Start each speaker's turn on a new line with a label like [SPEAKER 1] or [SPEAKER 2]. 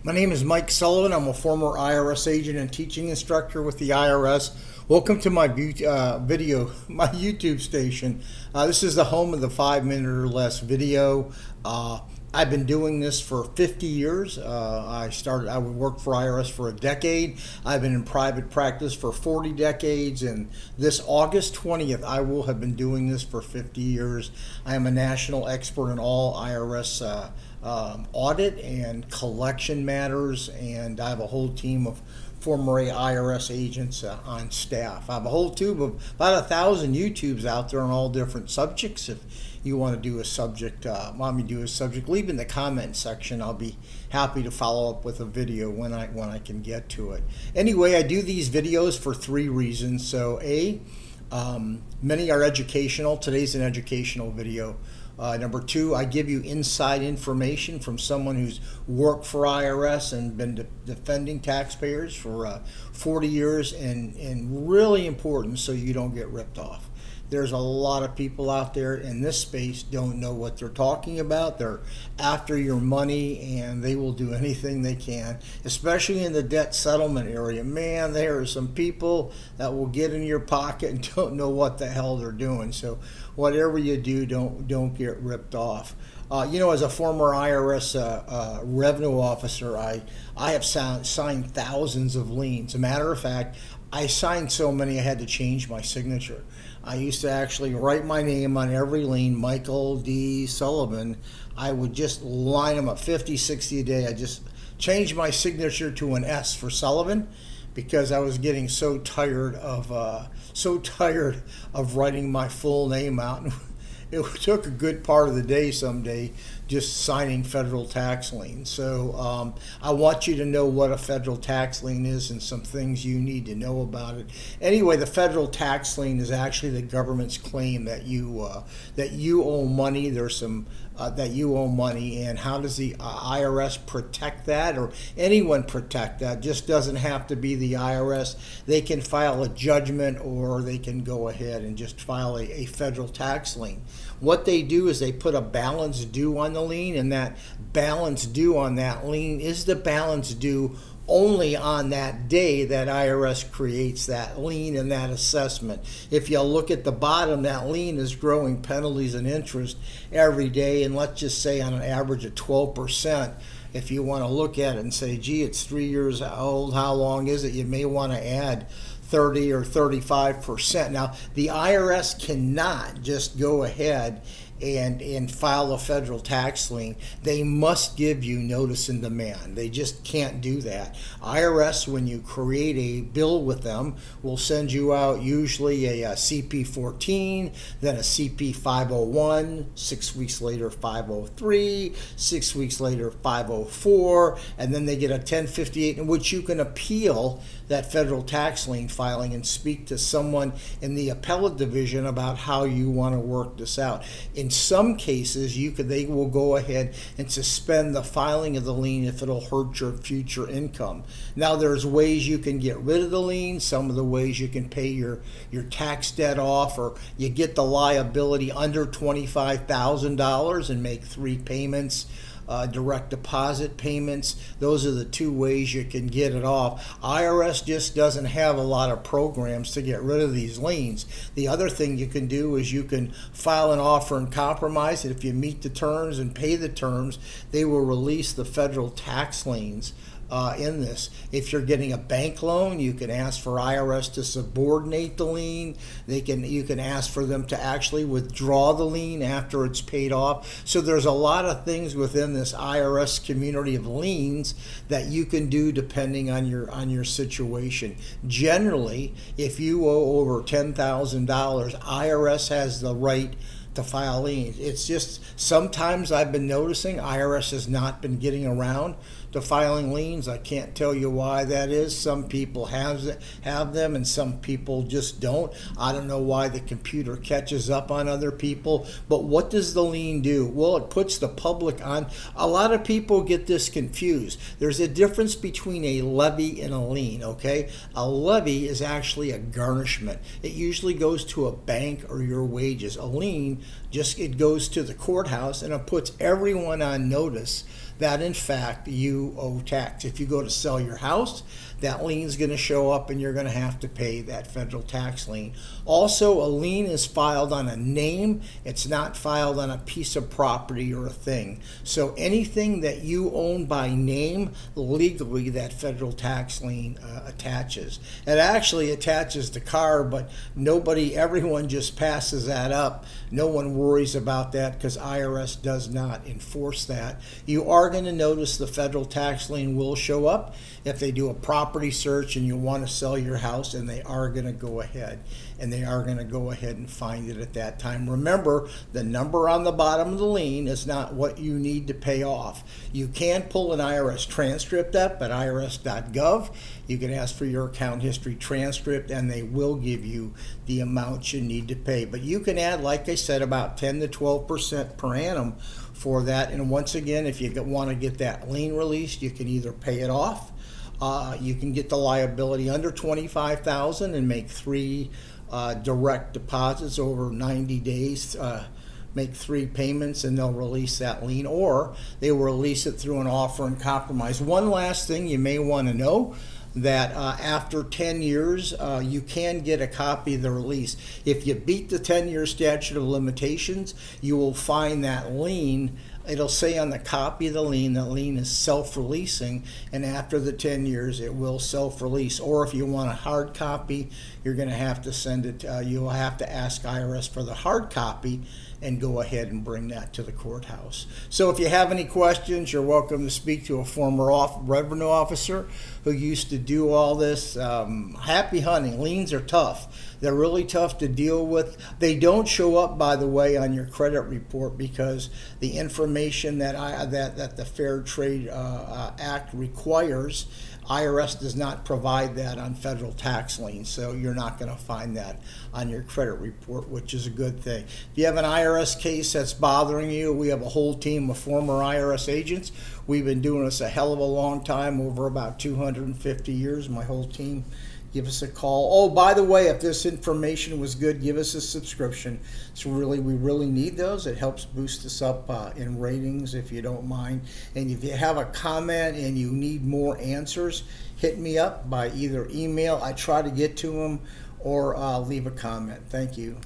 [SPEAKER 1] My name is Mike Sullivan. I'm a former IRS agent and teaching instructor with the IRS. Welcome to my my YouTube station. This is the home of the 5-minute or less video. I've been doing this for 50 years. I worked for IRS for a decade. I've been in private practice for 40 decades, and this August 20th, I will have been doing this for 50 years. I am a national expert in all IRS audit and collection matters, and I have a whole team of former IRS agents on staff. I have a whole tube of about 1,000 YouTubes out there on all different subjects. If you want to do a subject, leave in the comment section. I'll be happy to follow up with a video when I can get to it. Anyway, I do these videos for 3 reasons. So many are educational. Today's an educational video. Number 2, I give you inside information from someone who's worked for IRS and been defending taxpayers for 40 years, and really important so you don't get ripped off. There's a lot of people out there in this space don't know what they're talking about. They're after your money, and they will do anything they can, especially in the debt settlement area. Man, there are some people that will get in your pocket and don't know what the hell they're doing. So whatever you do, don't get ripped off. As a former IRS revenue officer, I have signed thousands of liens. As a matter of fact, I signed so many I had to change my signature. I used to actually write my name on every lien, Michael D. Sullivan. I would just line them up 50, 60 a day. I just changed my signature to an S for Sullivan because I was getting so tired of writing my full name out. It took a good part of the day someday just signing federal tax liens. So I want you to know what a federal tax lien is and some things you need to know about it. Anyway, the federal tax lien is actually the government's claim that you owe money. There's some that you owe money, and how does the IRS protect that, or anyone protect that? Just doesn't have to be the IRS. They can file a judgment, or they can go ahead and just file a federal tax lien. What they do is they put a balance due on the lien, and that balance due on that lien is the balance due only on that day that IRS creates that lien and that assessment. If you look at the bottom, that lien is growing penalties and interest every day, and let's just say on an average of 12%. If you want to look at it and say, gee, it's 3 years old, how long is it? You may want to add 30 or 35%. Now, the IRS cannot just go ahead and file a federal tax lien. They must give you notice and demand. They just can't do that. IRS, when you create a bill with them, will send you out usually a CP14, then a CP 501, 6 weeks later 503, 6 weeks later 504, and then they get a 1058 in which you can appeal that federal tax lien filing and speak to someone in the appellate division about how you want to work this out. In some cases, they will go ahead and suspend the filing of the lien if it'll hurt your future income. Now, there's ways you can get rid of the lien. Some of the ways you can pay your tax debt off, or you get the liability under $25,000 and make 3 payments. Direct deposit payments. Those are the 2 ways you can get it off. IRS just doesn't have a lot of programs to get rid of these liens. The other thing you can do is you can file an offer and compromise, and if you meet the terms and pay the terms, they will release the federal tax liens in this. If you're getting a bank loan, you can ask for IRS to subordinate the lien. You can ask for them to actually withdraw the lien after it's paid off. So there's a lot of things within this IRS community of liens that you can do depending on your situation. Generally, if you owe over $10,000, IRS has the right to file liens. It's just sometimes I've been noticing IRS has not been getting around to filing liens. I can't tell you why that is. Some people have them and some people just don't. I don't know why the computer catches up on other people. But what does the lien do? Well, it puts the public on. A lot of people get this confused. There's a difference between a levy and a lien, okay? A levy is actually a garnishment. It usually goes to a bank or your wages. A lien, it goes to the courthouse and it puts everyone on notice that in fact you owe tax. If you go to sell your house, that lien is going to show up and you're going to have to pay that federal tax lien. Also, a lien is filed on a name. It's not filed on a piece of property or a thing. So anything that you own by name, legally that federal tax lien attaches. It actually attaches the car, but everyone just passes that up. No one worries about that because IRS does not enforce that. You are going to notice the federal tax lien will show up if they do a property search and you want to sell your house, and they are going to go ahead and find it at that time. Remember, the number on the bottom of the lien is not what you need to pay off. You can pull an IRS transcript up at irs.gov. You can ask for your account history transcript and they will give you the amount you need to pay. But you can add, like I said, about 10 to 12% per annum for that. And once again, if you want to get that lien released, you can either pay it off. You can get the liability under $25,000 and make 3 direct deposits over 90 days. Make 3 payments and they'll release that lien, or they will release it through an offer and compromise. One last thing you may want to know, that after 10 years, you can get a copy of the release. If you beat the 10-year statute of limitations, you will find that lien. It'll say on the copy of the lien that lien is self-releasing, and after the 10 years, it will self-release. Or if you want a hard copy, you're going to have to send it. You'll have to ask IRS for the hard copy and go ahead and bring that to the courthouse. So if you have any questions, you're welcome to speak to a former revenue officer who used to do all this. Happy hunting. Liens are tough. They're really tough to deal with. They don't show up, by the way, on your credit report because the information that the Fair Trade Act requires, IRS does not provide that on federal tax liens, so you're not going to find that on your credit report, which is a good thing. If you have an IRS case that's bothering you, we have a whole team of former IRS agents. We've been doing this a hell of a long time, over about 250 years, my whole team. Give us a call. Oh, by the way, if this information was good, give us a subscription. We really need those. It helps boost us up in ratings, if you don't mind. And if you have a comment and you need more answers, hit me up by either email, I try to get to them, or leave a comment. Thank you.